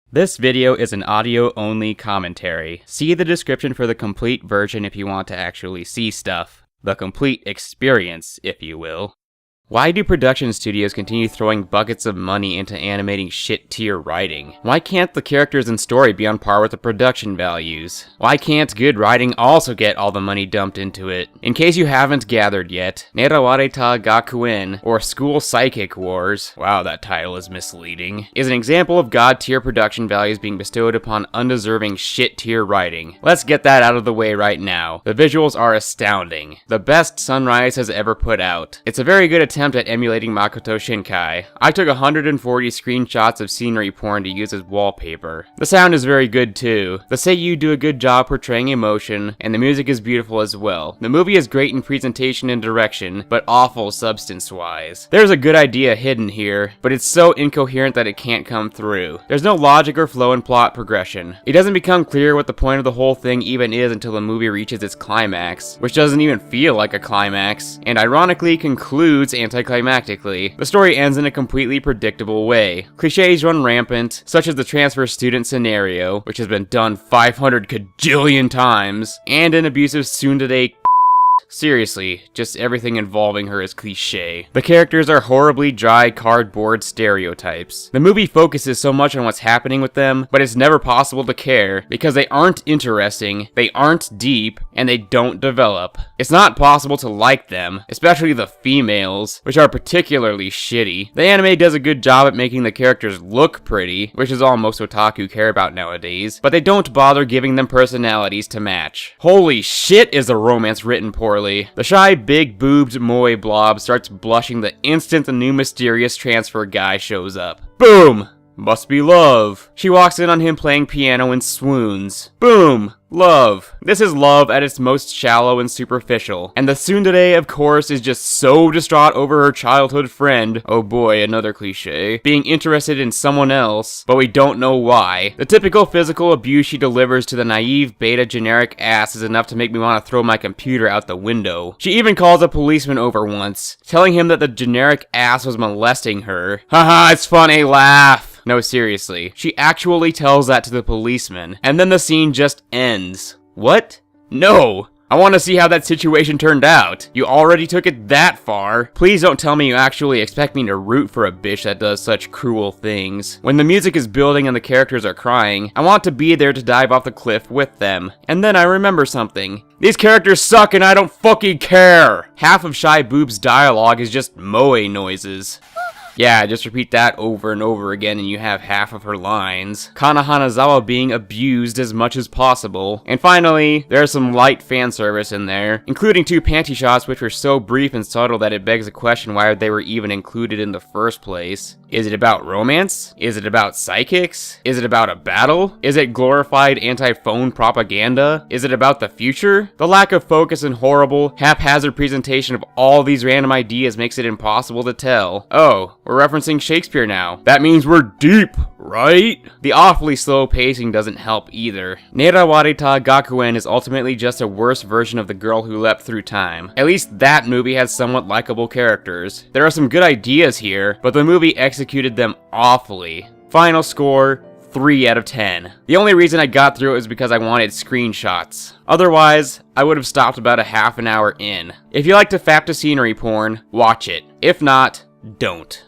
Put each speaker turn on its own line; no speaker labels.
This video is an audio-only commentary. See the description for the complete version if you want to actually see stuff. The complete experience, if you will. Why do production studios continue throwing buckets of money into animating shit-tier writing? Why can't the characters and story be on par with the production values? Why can't good writing also get all the money dumped into it? In case you haven't gathered yet, Nerawareta Gakuen, or School Psychic Wars, wow that title is misleading, is an example of god-tier production values being bestowed upon undeserving shit-tier writing. Let's get that out of the way right now. The visuals are astounding. The best Sunrise has ever put out. It's a very good attempt at emulating Makoto Shinkai. I took 140 screenshots of scenery porn to use as wallpaper. The sound is very good too. The seiyuu do a good job portraying emotion, and the music is beautiful as well. The movie is great in presentation and direction, but awful substance-wise. There's a good idea hidden here, but it's so incoherent that it can't come through. There's no logic or flow in plot progression. It doesn't become clear what the point of the whole thing even is until the movie reaches its climax, which doesn't even feel like a climax, and ironically concludes anticlimactically. The story ends in a completely predictable way. Clichés run rampant, such as the transfer student scenario, which has been done 500 kajillion times, and an abusive tsundere. Seriously, just everything involving her is cliché. The characters are horribly dry cardboard stereotypes. The movie focuses so much on what's happening with them, but it's never possible to care because they aren't interesting, they aren't deep, and they don't develop. It's not possible to like them, especially the females, which are particularly shitty. The anime does a good job at making the characters look pretty, which is all most otaku care about nowadays, but they don't bother giving them personalities to match. Holy shit, is a romance written poorly. The shy, big-boobed moe blob starts blushing the instant the new mysterious transfer guy shows up. Boom! Must be love. She walks in on him playing piano and swoons. Boom! Love. This is love at its most shallow and superficial. And the tsundere, of course, is just so distraught over her childhood friend, oh boy, another cliche, being interested in someone else, but we don't know why. The typical physical abuse she delivers to the naive beta generic ass is enough to make me want to throw my computer out the window. She even calls a policeman over once, telling him that the generic ass was molesting her. Haha, it's funny, laugh. No, seriously. She actually tells that to the policeman, and then the scene just ends. What? No! I want to see how that situation turned out. You already took it that far. Please don't tell me you actually expect me to root for a bitch that does such cruel things. When the music is building and the characters are crying, I want to be there to dive off the cliff with them. And then I remember something. These characters suck and I don't fucking care! Half of Shy Boob's dialogue is just moe noises. Yeah, just repeat that over and over again and you have half of her lines. Kana Hanazawa being abused as much as possible. And finally, there's some light fan service in there, including 2 panty shots which were so brief and subtle that it begs the question why they were even included in the first place. Is it about romance? Is it about psychics? Is it about a battle? Is it glorified anti-phone propaganda? Is it about the future? The lack of focus and horrible, haphazard presentation of all these random ideas makes it impossible to tell. Oh, we're referencing Shakespeare now. That means we're deep, right? The awfully slow pacing doesn't help either. Nerawareta Gakuen is ultimately just a worse version of The Girl Who Leapt Through Time. At least that movie has somewhat likable characters. There are some good ideas here, but the movie executed them awfully. Final score, 3 out of 10. The only reason I got through it was because I wanted screenshots. Otherwise, I would have stopped about a half an hour in. If you like to fap to scenery porn, watch it. If not, don't.